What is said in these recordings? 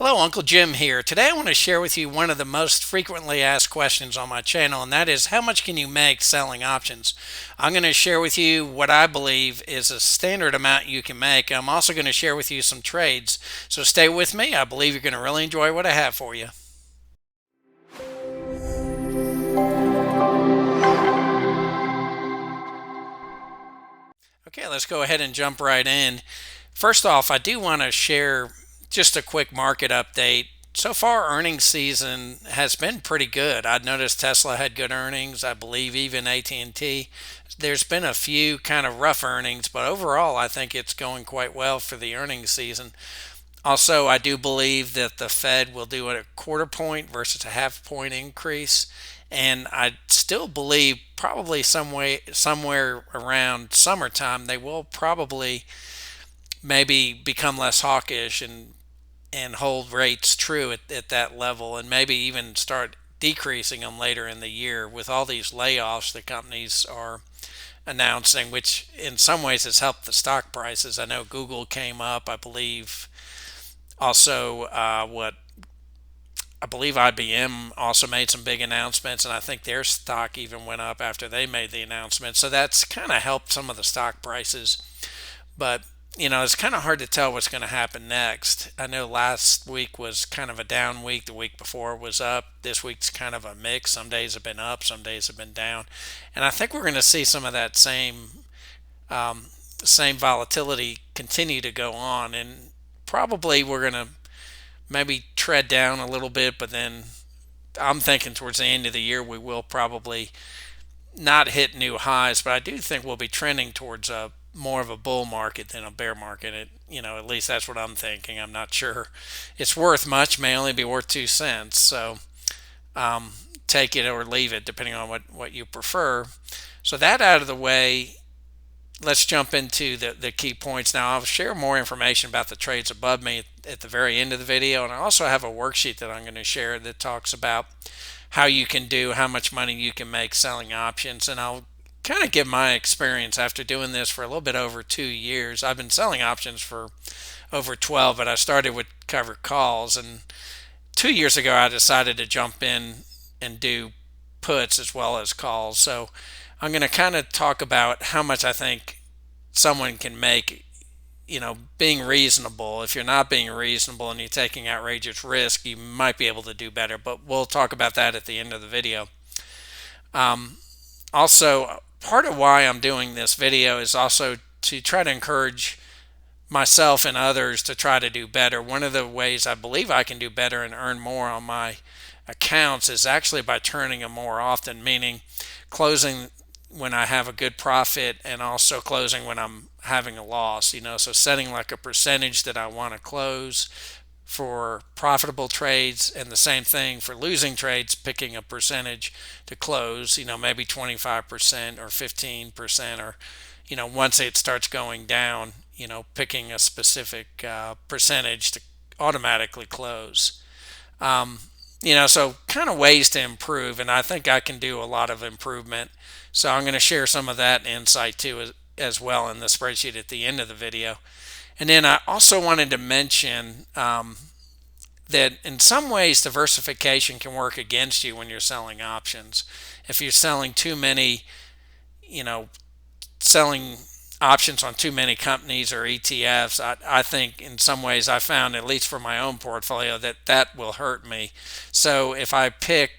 Hello, Uncle Jim here. Today I want to share with you one of the most frequently asked questions on my channel, and that is how much can you make selling options? I'm going to share with you what I believe is a standard amount you can make. I'm also going to share with you some trades. So stay with me. I believe you're going to really enjoy what I have for you. Okay, let's go ahead and jump right in. First off, I do want to share just a quick market update. So far, earnings season has been pretty good. I'd noticed Tesla had good earnings. I believe even AT&T. There's been a few kind of rough earnings, but overall, I think it's going quite well for the earnings season. Also, I do believe that the Fed will do a quarter point versus a half point increase. And I still believe probably somewhere around summertime, they will probably maybe become less hawkish and hold rates true at that level and maybe even start decreasing them later in the year with all these layoffs the companies are announcing, which in some ways has helped the stock prices. I know Google came up, I believe. Also, what I believe IBM also made some big announcements, and I think their stock even went up after they made the announcement. So that's kind of helped some of the stock prices. But it's kind of hard to tell what's going to happen next. I know last week was kind of a down week. The week before was up. This week's kind of a mix. Some days have been up, some days have been down, and I think we're going to see some of that um, same volatility continue to go on. And probably we're going to maybe tread down a little bit, but then I'm thinking towards the end of the year we will probably not hit new highs, but I do think we'll be trending towards a more of a bull market than a bear market. At least that's what I'm thinking. I'm not sure it's worth much. May only be worth 2 cents. So take it or leave it, depending on what you prefer. So that out of the way, let's jump into the key points now. I'll share more information about the trades above me at the very end of the video, and I also have a worksheet that I'm going to share that talks about how much money you can make selling options, and I'll kind of give my experience after doing this for a little bit over 2 years. I've been selling options for over 12, but I started with covered calls, and 2 years ago I decided to jump in and do puts as well as calls. So I'm going to kind of talk about how much I think someone can make, being reasonable. If you're not being reasonable and you're taking outrageous risk, you might be able to do better, but we'll talk about that at the end of the video. Also, part of why I'm doing this video is also to try to encourage myself and others to try to do better. One of the ways I believe I can do better and earn more on my accounts is actually by turning them more often, meaning closing when I have a good profit and also closing when I'm having a loss. So setting like a percentage that I want to close for profitable trades, and the same thing for losing trades, picking a percentage to close, maybe 25% or 15%, or once it starts going down, picking a specific percentage to automatically close. So kind of ways to improve, and I think I can do a lot of improvement. So I'm going to share some of that insight too as well in the spreadsheet at the end of the video. And then I also wanted to mention that in some ways diversification can work against you when you're selling options. If you're selling too many, selling options on too many companies or ETFs, I think in some ways I found, at least for my own portfolio, that will hurt me. So if I pick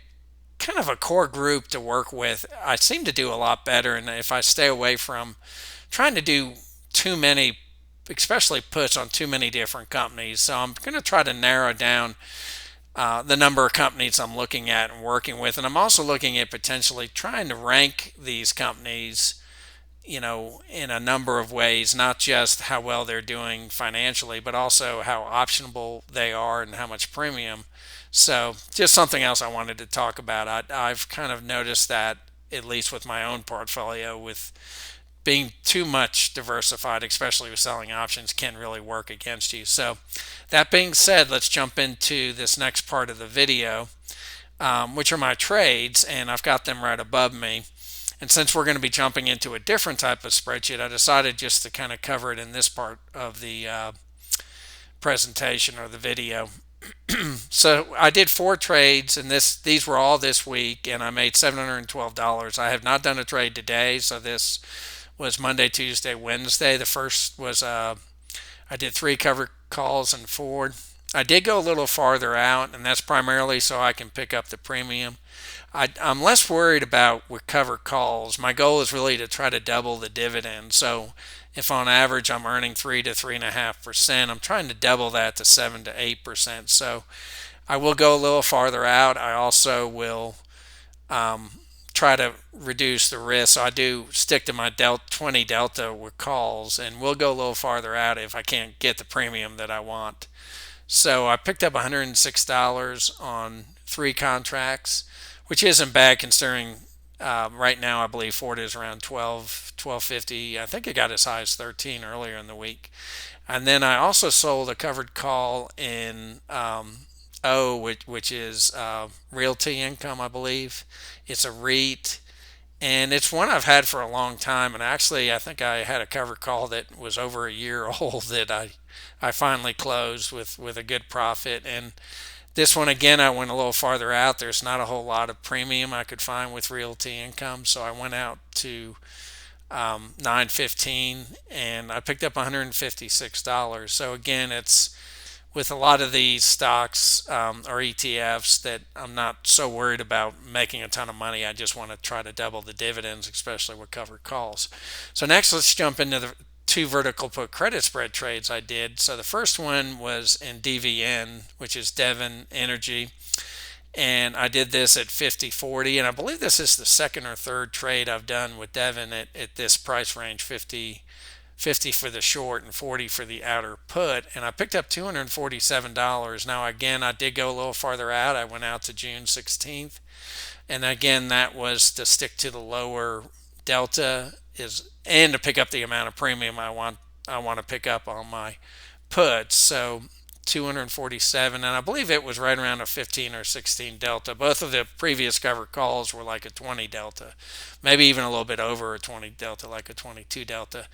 kind of a core group to work with, I seem to do a lot better. And if I stay away from trying to do too many, especially puts on too many different companies, so I'm going to try to narrow down the number of companies I'm looking at and working with. And I'm also looking at potentially trying to rank these companies, in a number of ways, not just how well they're doing financially, but also how optionable they are and how much premium. So just something else I wanted to talk about. I've kind of noticed that, at least with my own portfolio, with being too much diversified, especially with selling options, can really work against you. So that being said, let's jump into this next part of the video, which are my trades, and I've got them right above me. And since we're going to be jumping into a different type of spreadsheet, I decided just to kind of cover it in this part of the presentation or the video. So I did four trades, and these were all this week, and I made $712. I have not done a trade today, so this was Monday, Tuesday, Wednesday. The first was I did three covered calls and forward. I did go a little farther out, and that's primarily so I can pick up the premium. I'm less worried about with covered calls. My goal is really to try to double the dividend. So if on average I'm earning 3 to 3.5%, I'm trying to double that to 7 to 8%. So I will go a little farther out. I also will um, try to reduce the risk. So I do stick to my 20 delta with calls, and we'll go a little farther out if I can't get the premium that I want. So I picked up $106 on three contracts, which isn't bad considering right now I believe Ford is around 12.50. I think it got as high as 13 earlier in the week. And then I also sold a covered call in O, which is Realty Income, I believe. It's a REIT, and it's one I've had for a long time. And actually, I think I had a covered call that was over a year old that I finally closed with a good profit. And this one again, I went a little farther out. There's not a whole lot of premium I could find with Realty Income, so I went out to 9.15, and I picked up $156. So again, it's with a lot of these stocks or ETFs that I'm not so worried about making a ton of money. I just want to try to double the dividends, especially with covered calls. So next, let's jump into the two vertical put credit spread trades I did. So the first one was in DVN, which is Devon Energy, and I did this at 50.40, and I believe this is the second or third trade I've done with Devon at this price range, 50 for the short and 40 for the outer put, and I picked up $247. Now again, I did go a little farther out. I went out to June 16th, and again, that was to stick to the lower delta is and to pick up the amount of premium I want to pick up on my puts. So 247, and I believe it was right around a 15 or 16 delta. Both of the previous covered calls were like a 20 delta, maybe even a little bit over a 20 delta, like a 22 delta.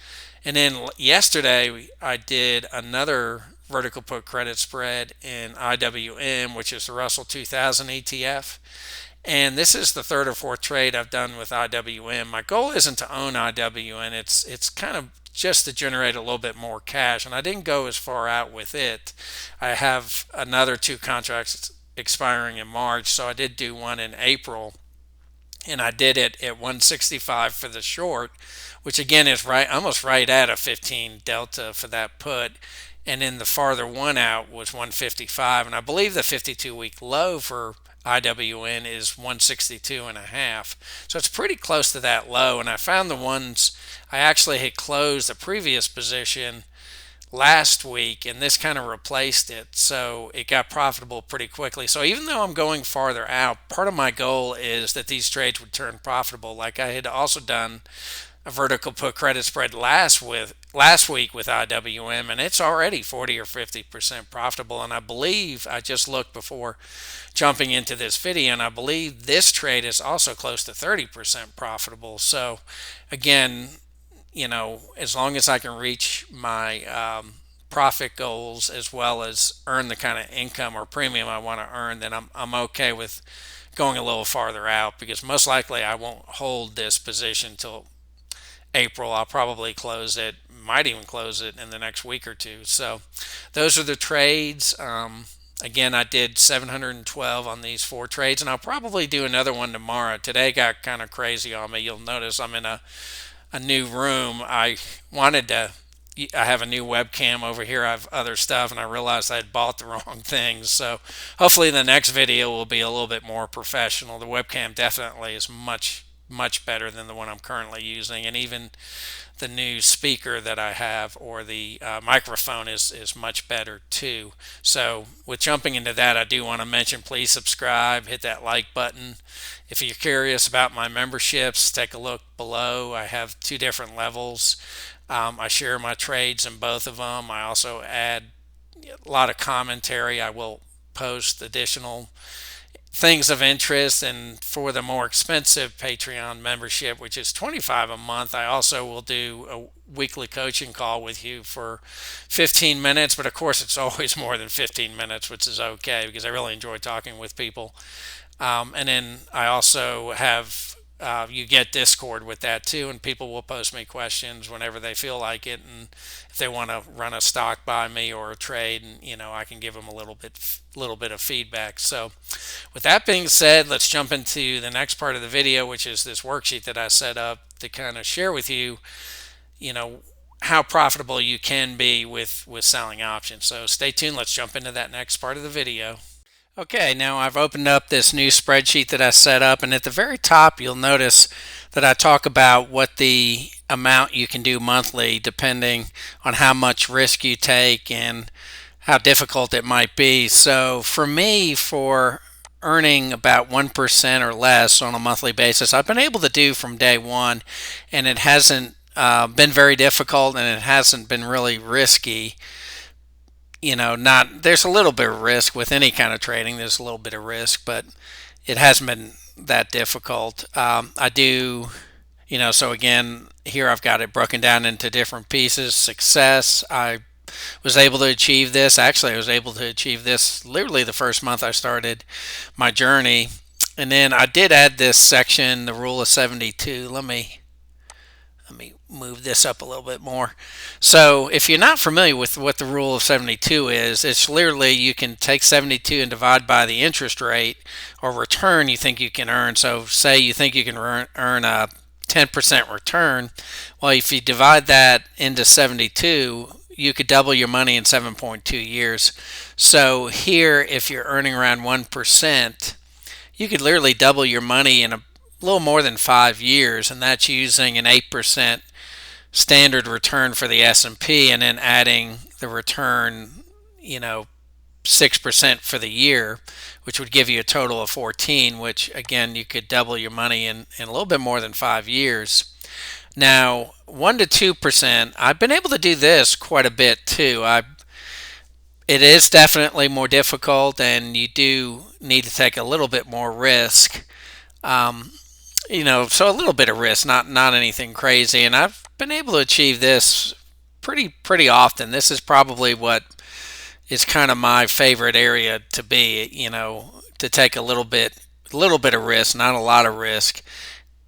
And then yesterday I did another vertical put credit spread in IWM, which is the Russell 2000 ETF. And this is the third or fourth trade I've done with IWM. My goal isn't to own IWM. It's kind of just to generate a little bit more cash. And I didn't go as far out with it. I have another two contracts expiring in March, so I did do one in April, and I did it at 165 for the short, which again is right almost right at a 15 delta for that put. And then the farther one out was 155, and I believe the 52-week low for IWN is 162 and a half. So it's pretty close to that low. And I found the ones I actually had closed the previous position last week, and this kind of replaced it. So it got profitable pretty quickly. So even though I'm going farther out, part of my goal is that these trades would turn profitable. Like I had also done a vertical put credit spread last week with IWM, and it's already 40 or 50% profitable. And I believe I just looked before jumping into this video, and I believe this trade is also close to 30% profitable. So again, as long as I can reach my profit goals as well as earn the kind of income or premium I want to earn, then I'm okay with going a little farther out, because most likely I won't hold this position till April. I'll probably close it, might even close it in the next week or two. So those are the trades. Again, I did 712 on these four trades, and I'll probably do another one tomorrow. Today got kind of crazy on me. You'll notice I'm in a new room. I have a new webcam over here. I have other stuff, and I realized I had bought the wrong things. So hopefully the next video will be a little bit more professional. The webcam definitely is much better than the one I'm currently using, and even the new speaker that I have, or the microphone, is much better too. So with jumping into that, I do want to mention, please subscribe, hit that like button. If you're curious about my memberships, take a look below. I have two different levels. I share my trades in both of them. I also add a lot of commentary. I will post additional things of interest. And for the more expensive Patreon membership, which is 25 a month, I also will do a weekly coaching call with you for 15 minutes. But of course, it's always more than 15 minutes, which is okay because I really enjoy talking with people. And then I also have you get Discord with that too, and people will post me questions whenever they feel like it, and if they want to run a stock by me or a trade, and I can give them a little bit of feedback. So, with that being said, let's jump into the next part of the video, which is this worksheet that I set up to kind of share with you, you know, how profitable you can be with selling options. So stay tuned. Let's jump into that next part of the video. Okay, now I've opened up this new spreadsheet that I set up, and at the very top you'll notice that I talk about what the amount you can do monthly depending on how much risk you take and how difficult it might be. So for me, for earning about 1% or less on a monthly basis, I've been able to do from day one, and it hasn't been very difficult, and it hasn't been really risky. Not there's a little bit of risk with any kind of trading. There's a little bit of risk, but it hasn't been that difficult. I do, so again, here I've got it broken down into different pieces. Success, I was able to achieve this. Actually, I was able to achieve this literally the first month I started my journey. And then I did add this section, the rule of 72. Let me move this up a little bit more. So if you're not familiar with what the rule of 72 is, it's literally you can take 72 and divide by the interest rate or return you think you can earn. So say you think you can earn a 10% return. Well, if you divide that into 72, you could double your money in 7.2 years. So here, if you're earning around 1%, you could literally double your money in a little more than 5 years, and that's using an 8% standard return for the S&P and then adding the return, 6% for the year, which would give you a total of 14, which again, you could double your money in a little bit more than 5 years. Now, 1 to 2%, I've been able to do this quite a bit too. It is definitely more difficult, and you do need to take a little bit more risk. So a little bit of risk, not anything crazy, and I've been able to achieve this pretty often. This is probably what is kind of my favorite area to be, to take a little bit of risk, not a lot of risk,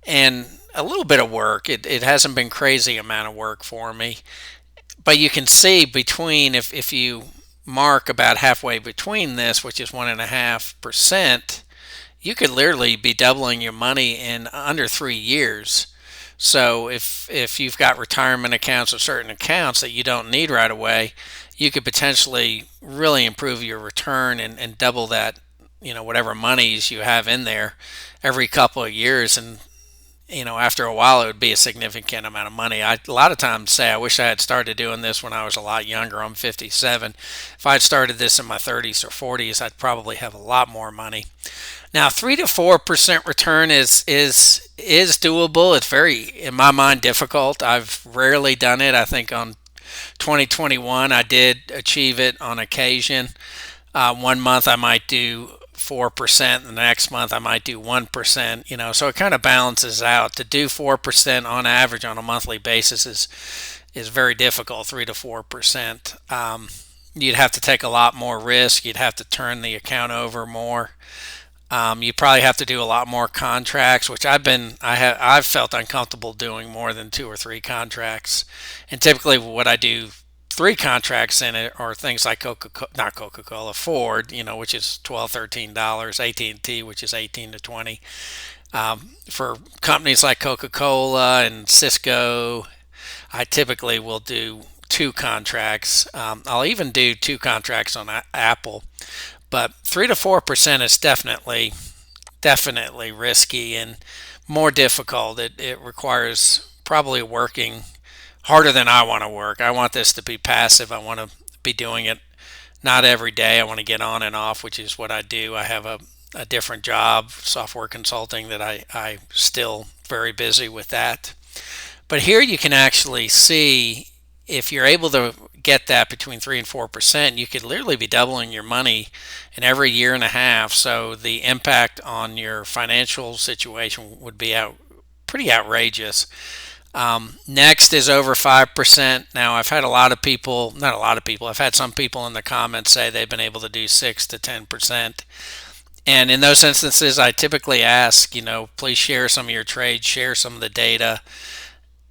and a little bit of work. It hasn't been crazy amount of work for me, but you can see between if you mark about halfway between this, which is 1.5%. You could literally be doubling your money in under 3 years. So if you've got retirement accounts or certain accounts that you don't need right away, you could potentially really improve your return and double that, whatever monies you have in there every couple of years. And after a while, it would be a significant amount of money. I a lot of times say I wish I had started doing this when I was a lot younger. I'm 57. If I had started this in my 30s or 40s, I'd probably have a lot more money. Now, 3 to 4% return is doable. It's very, in my mind, difficult. I've rarely done it. I think on 2021, I did achieve it on occasion. One month I might do 4%, and the next month I might do 1%. So it kind of balances out. To do 4% on average on a monthly basis is very difficult. 3 to 4%. You'd have to take a lot more risk. You'd have to turn the account over more. You probably have to do a lot more contracts, which I've felt uncomfortable doing more than 2 or 3 contracts. And typically, what I do 3 contracts in it are things like not Coca-Cola, Ford, which is $12, $13, AT&T, which is 18 to 20. For companies like Coca-Cola and Cisco, I typically will do 2 contracts. I'll even do 2 contracts on Apple. But 3 to 4% is definitely risky and more difficult. It requires probably working harder than I want to work. I want this to be passive. I want to be doing it not every day. I want to get on and off, which is what I do. I have a different job, software consulting, that I still very busy with that. But here you can actually see if you're able to get that between 3 and 4%, you could literally be doubling your money in every year and a half. So the impact on your financial situation would be pretty outrageous. Next is over 5%. Now, I've had a lot of people, not a lot of people, I've had some people in the comments say they've been able to do 6 to 10%. And in those instances, I typically ask, please share some of your trades, share some of the data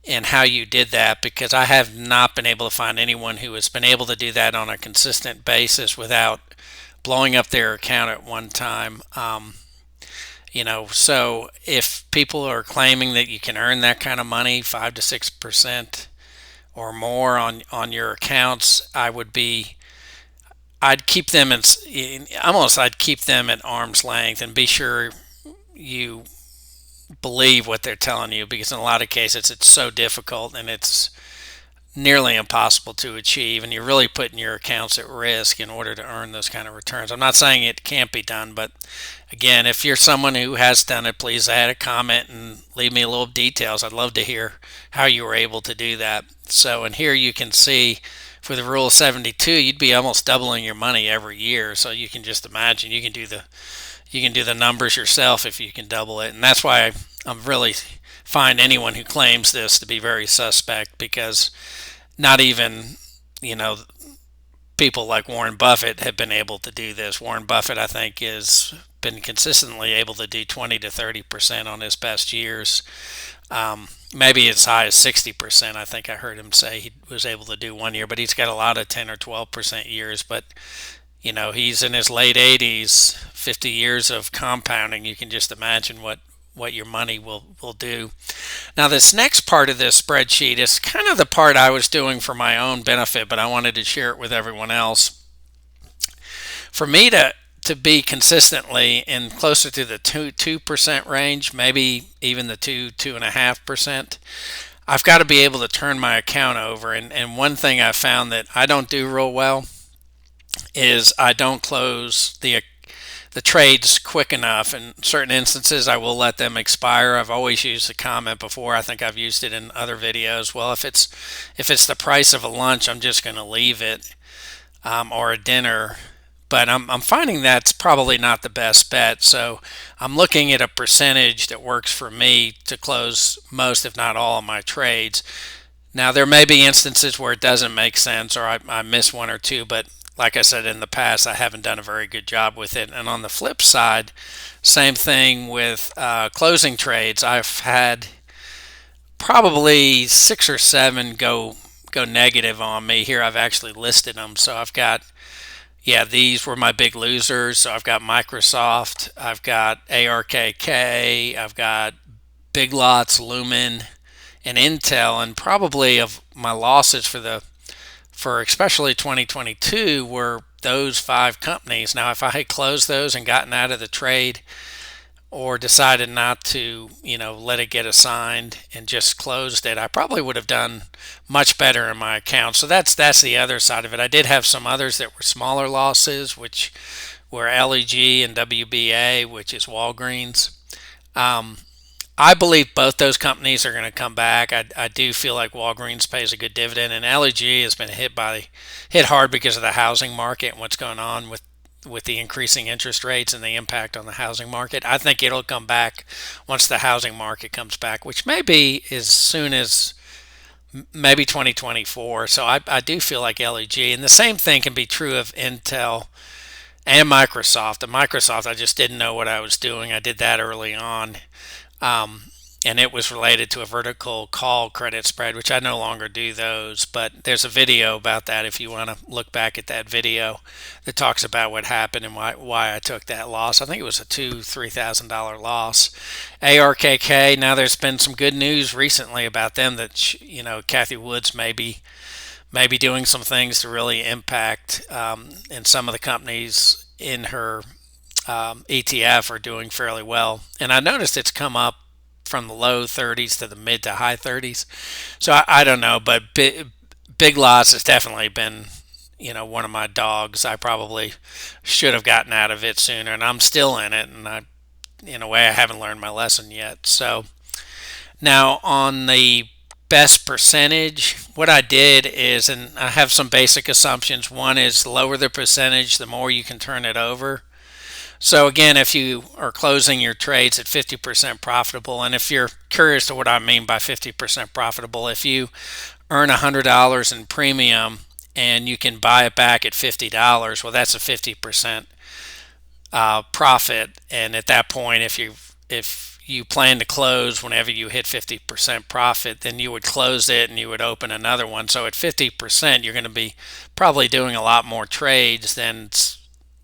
and how you did that, because I have not been able to find anyone who has been able to do that on a consistent basis without blowing up their account at one time. So if people are claiming that you can earn that kind of money, 5 to 6% or more on your accounts, I'd keep them I'd keep them at arm's length and be sure you believe what they're telling you, because in a lot of cases it's so difficult and it's nearly impossible to achieve, and you're really putting your accounts at risk in order to earn those kind of returns. I'm not saying it can't be done, but again, if you're someone who has done it, please add a comment and leave me a little details. I'd love to hear how you were able to do that. So, and here you can see for the rule of 72, you'd be almost doubling your money every year. So you can just imagine you can do the numbers yourself if you can double it. And that's why I'm really find anyone who claims this to be very suspect, because not even, people like Warren Buffett have been able to do this. Warren Buffett, I think, has been consistently able to do 20 to 30% on his best years. Maybe as high as 60%. I think I heard him say he was able to do one year, but he's got a lot of 10 or 12% years. But he's in his late 80s, 50 years of compounding. You can just imagine what your money will do. Now, this next part of this spreadsheet is kind of the part I was doing for my own benefit, but I wanted to share it with everyone else. For me to be consistently in closer to the 2% range, maybe even the 2.5%, I've got to be able to turn my account over. And one thing I found that I don't do real well is I don't close the trades quick enough. In certain instances, I will let them expire. I've always used the comment before. I think I've used it in other videos. Well, if it's the price of a lunch, I'm just going to leave it, or a dinner. But I'm finding that's probably not the best bet. So I'm looking at a percentage that works for me to close most, if not all, of my trades. Now, there may be instances where it doesn't make sense, or I miss one or two, but like I said in the past, I haven't done a very good job with it. And on the flip side, same thing with closing trades. I've had probably 6 or 7 go negative on me. Here I've actually listed them. So I've got, these were my big losers. So I've got Microsoft, I've got ARKK, I've got Big Lots, Lumen, and Intel. And probably of my losses for especially 2022 were those 5 companies. Now, if I had closed those and gotten out of the trade, or decided not to, let it get assigned and just closed it, I probably would have done much better in my account. So that's the other side of it. I did have some others that were smaller losses, which were LEG and WBA, which is Walgreens. I believe both those companies are going to come back. I do feel like Walgreens pays a good dividend, and LEG has been hit hard because of the housing market and what's going on with the increasing interest rates and the impact on the housing market. I think it'll come back once the housing market comes back, which may be as soon as maybe 2024. So I do feel like LEG, and the same thing can be true of Intel and Microsoft. And Microsoft, I just didn't know what I was doing. I did that early on. And it was related to a vertical call credit spread, which I no longer do those. But there's a video about that if you want to look back at that video that talks about what happened and why I took that loss. I think it was a $3,000 loss. ARKK, now there's been some good news recently about them that, Kathy Woods may be doing some things to really impact, and some of the companies in her ETF are doing fairly well. And I noticed it's come up from the low 30s to the mid to high 30s. So I don't know, but Big Lots has definitely been, one of my dogs. I probably should have gotten out of it sooner, and I'm still in it. And in a way, I haven't learned my lesson yet. So now on the best percentage, what I did is, and I have some basic assumptions. One is the lower the percentage, the more you can turn it over. So again, if you are closing your trades at 50% profitable, and if you're curious to what I mean by 50% profitable, if you earn $100 in premium and you can buy it back at $50, well, that's a 50% profit. And at that point, if you plan to close whenever you hit 50% profit, then you would close it and you would open another one. So at 50%, you're going to be probably doing a lot more trades than,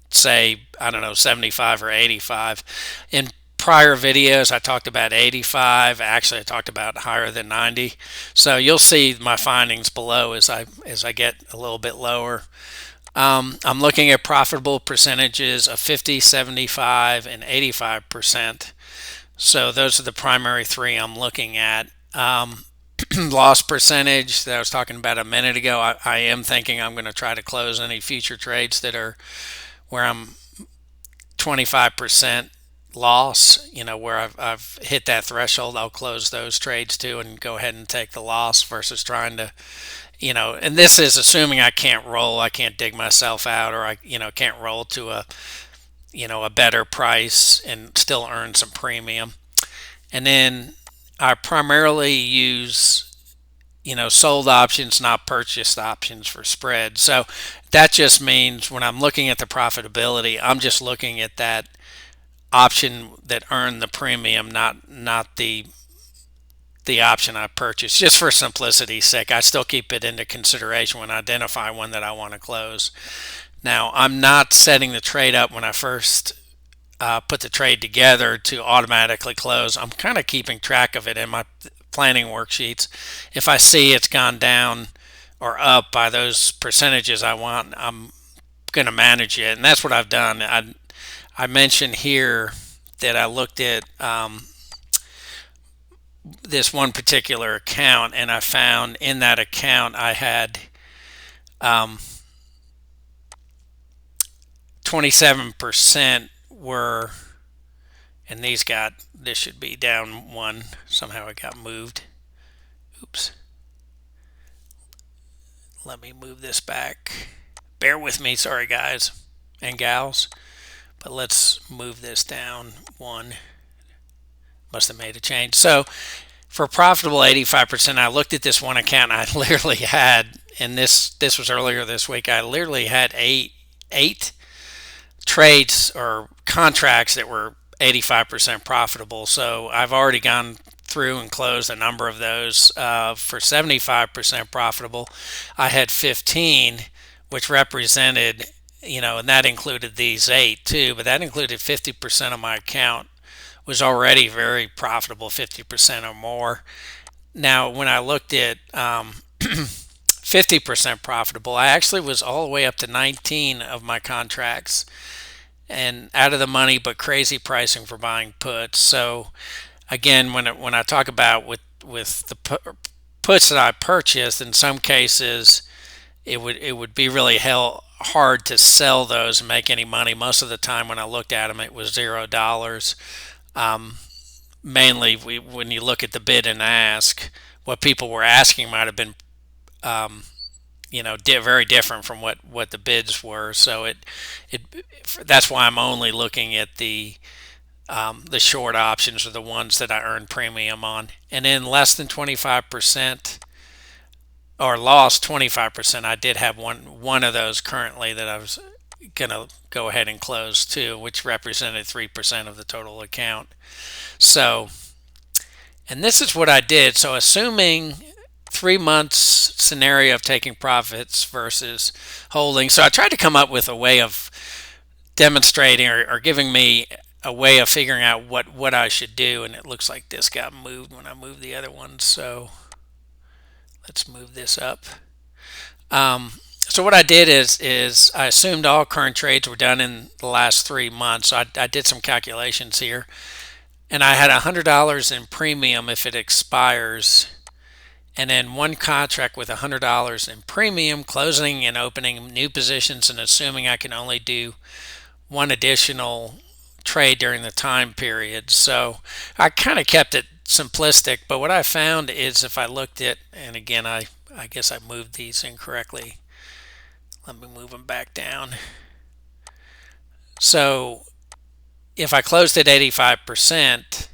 say, I don't know, 75 or 85. In prior videos, I talked about 85. Actually, I talked about higher than 90. So you'll see my findings below as I get a little bit lower. I'm looking at profitable percentages of 50, 75, and 85%. So those are the primary three I'm looking at. Loss percentage that I was talking about a minute ago, I am thinking I'm going to try to close any future trades that are where I'm 25% loss, where I've hit that threshold. I'll close those trades too and go ahead and take the loss versus trying to, and this is assuming I can't roll, I can't dig myself out, or I, can't roll to a better price and still earn some premium. And then I primarily use sold options, not purchased options for spread. So that just means when I'm looking at the profitability, I'm just looking at that option that earned the premium, not the option I purchased. Just for simplicity's sake, I still keep it into consideration when I identify one that I want to close. Now, I'm not setting the trade up when I first put the trade together to automatically close. I'm kind of keeping track of it in my planning worksheets. If I see it's gone down or up by those percentages I want, I'm going to manage it, and that's what I've done. I mentioned here that I looked at this one particular account, and I found in that account I had 27% were, and this should be down one. Somehow it got moved. Oops. Let me move this back. Bear with me, sorry guys and gals. But let's move this down one. Must have made a change. So for profitable 85%, I looked at this one account. I literally had, and this was earlier this week, I literally had eight trades or contracts that were 85% profitable. So I've already gone through and closed a number of those. For 75% profitable, I had 15, which represented, and that included these 8 too, but that included 50% of my account was already very profitable, 50% or more. Now, when I looked at 50% profitable, I actually was all the way up to 19 of my contracts and out of the money, but crazy pricing for buying puts. So again, when I talk about with the puts that I purchased, in some cases it would be really hard to sell those and make any money. Most of the time when I looked at them, it was $0. Mainly when you look at the bid and ask, what people were asking might have been very different from what the bids were. So that's why I'm only looking at the short options, or the ones that I earned premium on. And then less than 25% or lost 25%, I did have one of those currently that I was gonna go ahead and close too, which represented 3% of the total account. So, and this is what I did. So assuming 3 months scenario of taking profits versus holding. So I tried to come up with a way of demonstrating or giving me a way of figuring out what I should do. And it looks like this got moved when I moved the other one. So let's move this up. So what I did is I assumed all current trades were done in the last 3 months. So I did some calculations here. And I had $100 in premium if it expires, and then one contract with $100 in premium, closing and opening new positions, and assuming I can only do one additional trade during the time period. So I kind of kept it simplistic, but what I found is if I looked at, and again, I guess I moved these incorrectly. Let me move them back down. So if I closed at 85%,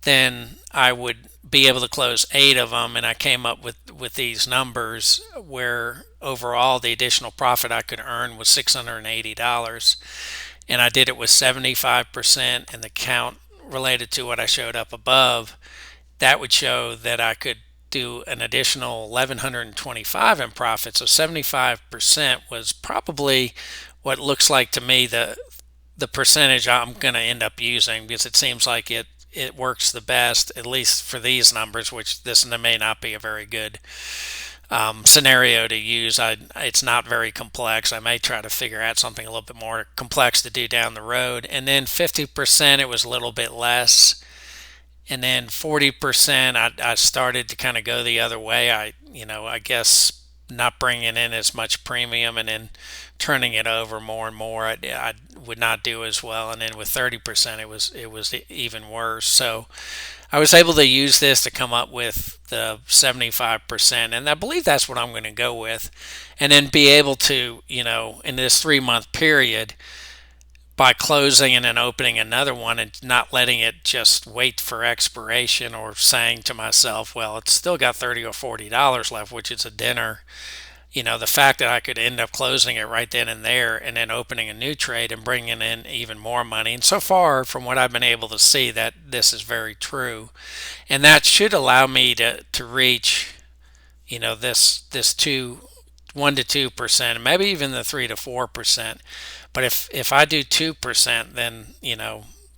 then I would be able to close 8 of them, and I came up with these numbers where overall the additional profit I could earn was $680, and I did it with 75%, and the count related to what I showed up above, that would show that I could do an additional 1125 in profit. So 75% was probably what looks like to me the percentage I'm going to end up using, because it seems like it works the best, at least for these numbers, which this may not be a very good scenario to use. It's not very complex. I may try to figure out something a little bit more complex to do down the road. And then 50%, it was a little bit less. And then 40%, I started to kind of go the other way. I guess not bringing in as much premium and then turning it over more and more, I would not do as well. And then with 30%, it was even worse. So I was able to use this to come up with the 75%, and I believe that's what I'm going to go with. And then be able to, in this 3-month period, by closing and then opening another one and not letting it just wait for expiration, or saying to myself, well, it's still got $30 or $40 left, which is a dinner. The fact that I could end up closing it right then and there and then opening a new trade and bringing in even more money. And so far, from what I've been able to see, that this is very true. And that should allow me to reach, this 1 to 2%, maybe even the 3 to 4%. But if I do 2%, then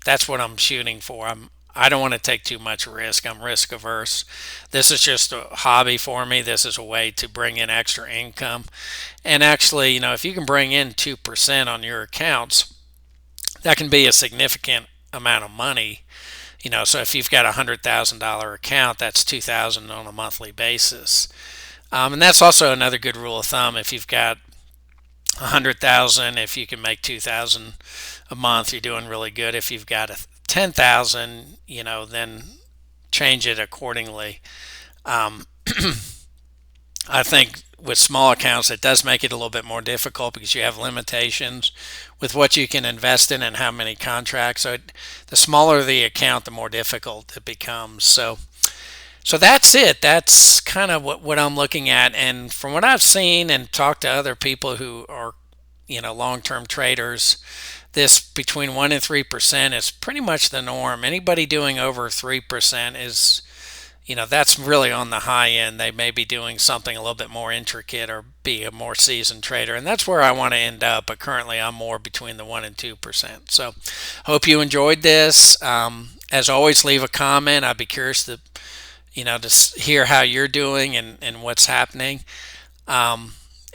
that's what I'm shooting for. I don't want to take too much risk. I'm risk averse. This is just a hobby for me. This is a way to bring in extra income. And actually, if you can bring in 2% on your accounts, that can be a significant amount of money. So if you've got a $100,000 account, that's $2,000 on a monthly basis. And that's also another good rule of thumb. If you've got 100,000, if you can make 2,000 a month, you're doing really good. If you've got a 10,000, then change it accordingly. I think with small accounts, it does make it a little bit more difficult because you have limitations with what you can invest in and how many contracts. So the smaller the account, the more difficult it becomes. So that's it. That's kind of what I'm looking at. And from what I've seen and talked to other people who are, long-term traders, this between 1 and 3% is pretty much the norm. Anybody doing over 3% is, that's really on the high end. They may be doing something a little bit more intricate or be a more seasoned trader. And that's where I want to end up. But currently I'm more between the 1 and 2%. So hope you enjoyed this. As always, leave a comment. I'd be curious to hear how you're doing and what's happening.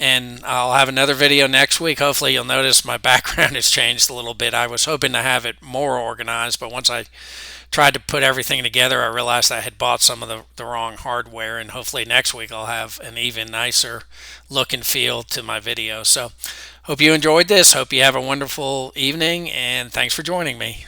And I'll have another video next week. Hopefully you'll notice my background has changed a little bit. I was hoping to have it more organized, but once I tried to put everything together, I realized I had bought some of the wrong hardware, and hopefully next week I'll have an even nicer look and feel to my video. So hope you enjoyed this. Hope you have a wonderful evening, and thanks for joining me.